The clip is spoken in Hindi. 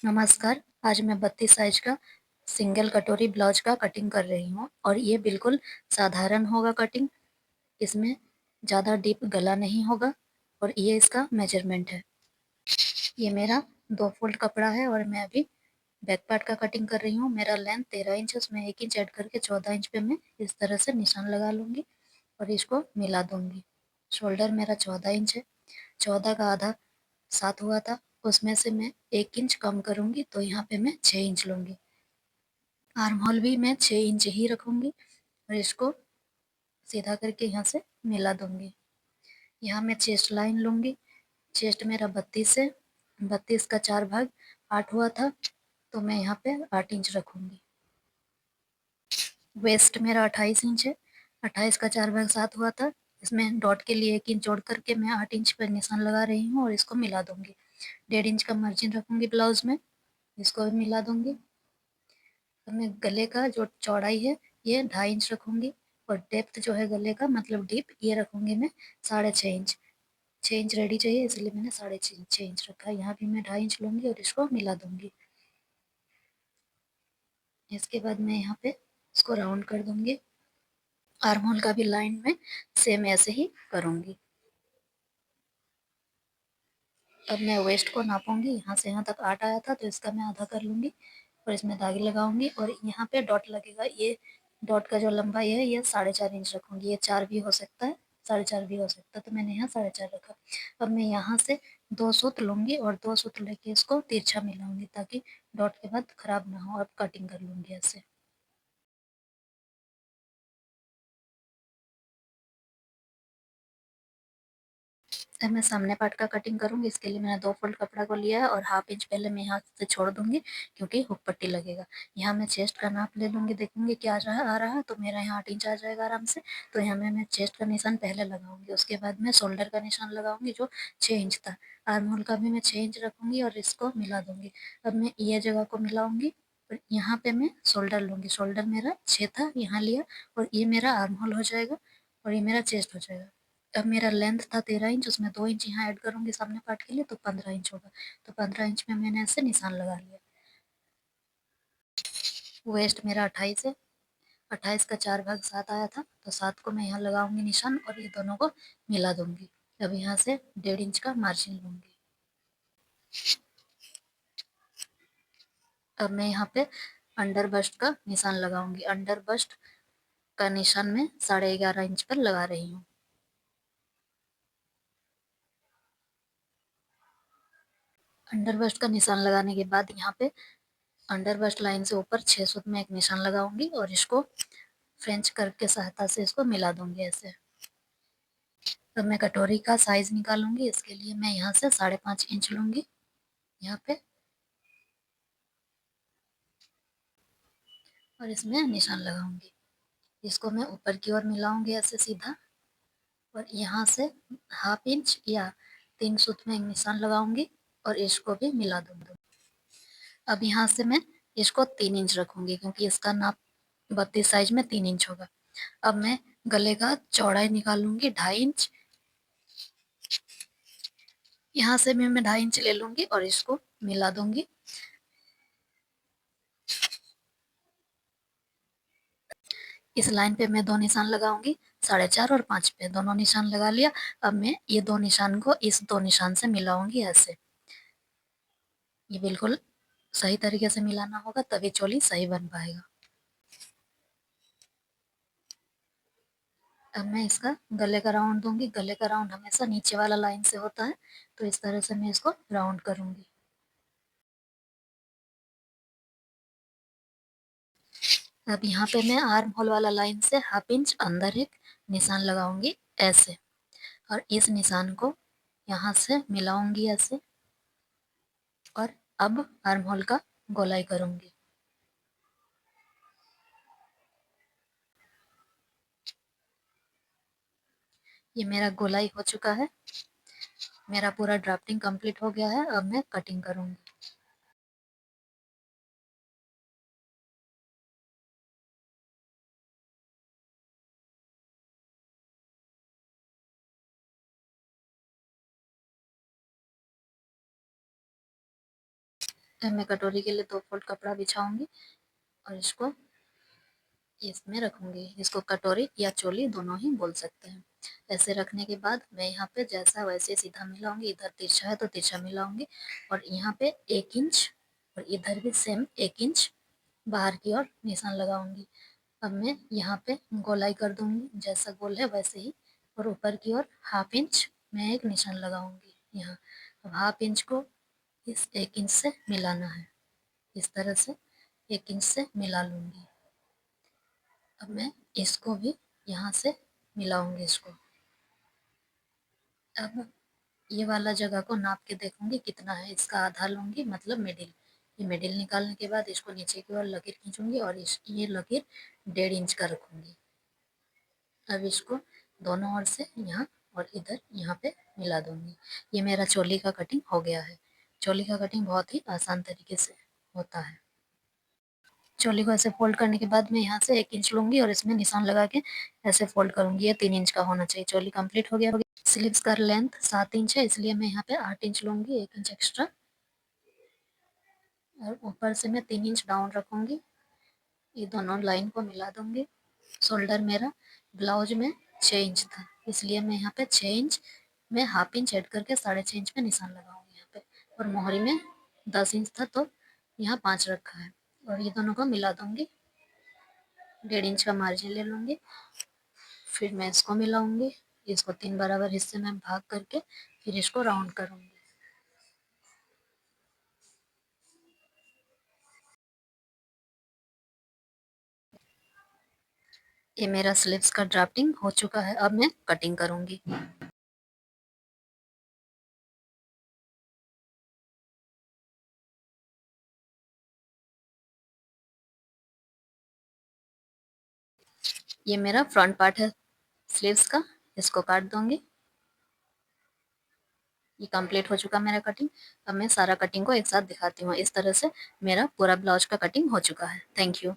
नमस्कार। आज मैं 32 साइज का सिंगल कटोरी ब्लाउज का कटिंग कर रही हूँ और ये बिल्कुल साधारण होगा कटिंग। इसमें ज़्यादा डीप गला नहीं होगा और ये इसका मेजरमेंट है। ये मेरा 2 फोल्ड कपड़ा है और मैं अभी बैक पार्ट का कटिंग कर रही हूँ। मेरा लेंथ 13 इंच है, उसमें 1 इंच ऐड करके 14 इंच पे मैं इस तरह से निशान लगा लूँगी और इसको मिला दूँगी। शोल्डर मेरा 14 इंच है, 14 का आधा 7 हुआ था, उसमें से मैं 1 इंच कम करूँगी तो यहाँ पे मैं 6 इंच लूँगी। आर्म होल भी मैं 6 इंच ही रखूँगी और इसको सीधा करके यहाँ से मिला दूँगी। यहाँ मैं चेस्ट लाइन लूँगी। चेस्ट मेरा 32 है, 32 का 4 भाग 8 हुआ था तो मैं यहाँ पे 8 इंच रखूँगी। वेस्ट मेरा 28 इंच है, 28 का 4 भाग 7 हुआ था। इसमें डॉट के लिए 1 इंच जोड़ करके मैं 8 इंच पर निशान लगा रही हूँ और इसको मिला दूँगी। 1.5 इंच का मार्जिन रखूँगी ब्लाउज में, इसको भी मिला दूँगी। और मैं गले का जो चौड़ाई है ये 2.5 इंच रखूँगी और डेप्थ जो है गले का मतलब डीप ये रखूँगी मैं 6.5 इंच। 6 इंच रेडी चाहिए इसलिए मैंने 6.5 इंच रखा है। यहाँ भी मैं 2.5 इंच लूँगी और इसको मिला दूँगी। इसके बाद मैं यहाँ पे इसको राउंड कर दूँगी। आर्म होल का भी लाइन में सेम ऐसे ही करूँगी। अब मैं वेस्ट को नापूंगी, यहाँ से यहाँ तक 8 आया था तो इसका मैं आधा कर लूँगी और इसमें धागे लगाऊंगी और यहाँ पे डॉट लगेगा। ये डॉट का जो लंबाई है ये 4.5 इंच रखूँगी। ये 4 भी हो सकता है, 4.5 भी हो सकता है तो मैंने यहाँ 4.5 रखा। अब मैं यहाँ से 2 सूत लूँगी और 2 सूत लेके इसको तिरछा मिलाऊंगी ताकि डॉट के बाद खराब ना हो। अब कटिंग कर लूँगी ऐसे। अब मैं सामने पार्ट का कटिंग करूँगी। इसके लिए मैंने 2 फोल्ड कपड़ा को लिया है और हाफ इंच पहले मैं यहाँ से छोड़ दूँगी क्योंकि हुक पट्टी लगेगा। यहाँ मैं चेस्ट का नाप ले लूँगी, देखूँगी क्या आ रहा है तो मेरा यहाँ 8 इंच आ जाएगा आराम से। तो यहाँ मैं चेस्ट का निशान पहले लगाऊँगी, उसके बाद मैं शोल्डर का निशान लगाऊँगी जो 6 इंच था। आर्म होल का भी मैं 6 इंच रखूँगी और इसको मिला दूँगी। अब मैं ये जगह को मिलाऊँगी और यहाँ पे मैं शोल्डर लूँगी। शोल्डर मेरा 6 था, यहाँ लिया और ये मेरा आर्म होल हो जाएगा और ये मेरा चेस्ट हो जाएगा। अब मेरा लेंथ था 13 इंच, उसमें 2 इंच यहाँ ऐड करूँगी सामने पार्ट के लिए तो 15 इंच होगा। तो 15 इंच में मैंने ऐसे निशान लगा लिया। वेस्ट मेरा 28 है, 28 का 4 भाग 7 आया था तो 7 को मैं यहाँ लगाऊंगी निशान और ये दोनों को मिला दूंगी। अब यहाँ से 1.5 इंच का मार्जिन लूँगी। अब मैं यहाँ पे अंडर बस्ट का निशान लगाऊंगी। अंडर बस्ट का निशान मैं 11.5 इंच पर लगा रही हूँ। अंडर बस्ट का निशान लगाने के बाद यहाँ पे अंडर बस्ट लाइन से ऊपर 6 सूत में एक निशान लगाऊंगी और इसको फ्रेंच कर्व के सहायता से इसको मिला दूंगी ऐसे। तो मैं कटोरी का साइज निकालूंगी। इसके लिए मैं यहाँ से 5.5 इंच लूंगी यहाँ पे और इसमें निशान लगाऊंगी। इसको मैं ऊपर की ओर मिलाऊंगी ऐसे सीधा और यहाँ से हाफ इंच या 3 सूत में एक निशान लगाऊंगी और इसको भी मिला दूंगी। अब यहाँ से मैं इसको 3 इंच रखूंगी क्योंकि इसका नाप 32 साइज में 3 इंच होगा। अब मैं गले का चौड़ाई निकालूंगी 2.5 इंच। यहाँ से भी मैं 2.5 इंच ले लूंगी और इसको मिला दूंगी। इस लाइन पे मैं 2 निशान लगाऊंगी, 4.5 और 5 पे दोनों निशान लगा लिया। अब मैं ये 2 निशान को इस 2 निशान से मिलाऊंगी ऐसे। ये बिल्कुल सही तरीके से मिलाना होगा तभी चोली सही बन पाएगा। अब मैं इसका गले का राउंड दूंगी। गले का राउंड हमेशा नीचे वाला लाइन से होता है तो इस तरह से मैं इसको राउंड करूंगी। अब यहाँ पे मैं आर्म होल वाला लाइन से हाफ इंच अंदर एक निशान लगाऊंगी ऐसे और इस निशान को यहाँ से मिलाऊंगी ऐसे और अब आर्म होल का गोलाई करूंगी। ये मेरा गोलाई हो चुका है। मेरा पूरा ड्राफ्टिंग कंप्लीट हो गया है। अब मैं कटिंग करूंगी। अब मैं कटोरी के लिए 2 फोल्ड कपड़ा बिछाऊंगी और इसको इसमें रखूंगी। इसको कटोरी या चोली दोनों ही बोल सकते हैं। ऐसे रखने के बाद मैं यहाँ पे जैसा वैसे सीधा मिलाऊंगी, इधर तिरछा है तो तिरछा मिलाऊंगी और यहाँ पे 1 इंच और इधर भी सेम 1 इंच बाहर की ओर निशान लगाऊंगी। अब मैं यहाँ पे गोलाई कर दूंगी, जैसा गोल है वैसे ही, और ऊपर की ओर 1/2 इंच मैं एक निशान लगाऊंगी यहाँ। अब 1/2 इंच को इस 1 इंच से मिलाना है, इस तरह से 1 इंच से मिला लूंगी। अब मैं इसको भी यहाँ से मिलाऊंगी इसको। अब ये वाला जगह को नाप के देखूंगी कितना है, इसका आधा लूंगी मतलब मिडिल। ये मिडिल निकालने के बाद इसको नीचे की ओर लकीर खींचूंगी और ये लकीर 1.5 इंच का रखूंगी। अब इसको दोनों ओर से यहाँ और इधर यहाँ पे मिला दूंगी। ये मेरा चोली का कटिंग हो गया है। चोली का कटिंग बहुत ही आसान तरीके से होता है। चोली को ऐसे फोल्ड करने के बाद मैं यहाँ से 1 इंच लूंगी और इसमें निशान लगा के ऐसे फोल्ड करूंगी। ये 3 इंच का होना चाहिए। चोली कंप्लीट हो गया। स्लीव्स का लेंथ 7 इंच है, इसलिए मैं यहाँ पे 8 इंच लूंगी, 1 इंच एक्स्ट्रा, और ऊपर से मैं 3 इंच डाउन रखूंगी। ये दोनों लाइन को मिला दूंगी। शोल्डर मेरा ब्लाउज में 6 इंच था, इसलिए मैं यहाँ पे 6 इंच में 1/2 इंच ऐड करके 6.5 इंच पे निशान लगाऊंगी यहाँ पे। और मोहरी में 10 इंच था तो यहाँ 5 रखा है और ये दोनों को मिला दूंगी। 1.5 इंच का मार्जिन ले लूंगी। फिर मैं इसको मिलाऊंगी। इसको 3 बराबर हिस्से में भाग करके फिर इसको राउंड करूंगी। ये मेरा स्लीव्स का ड्राफ्टिंग हो चुका है। अब मैं कटिंग करूंगी। ये मेरा फ्रंट पार्ट है स्लीव्स का, इसको काट दूंगी। ये कंप्लीट हो चुका मेरा कटिंग। अब मैं सारा कटिंग को एक साथ दिखाती हूँ। इस तरह से मेरा पूरा ब्लाउज का कटिंग हो चुका है। Thank you.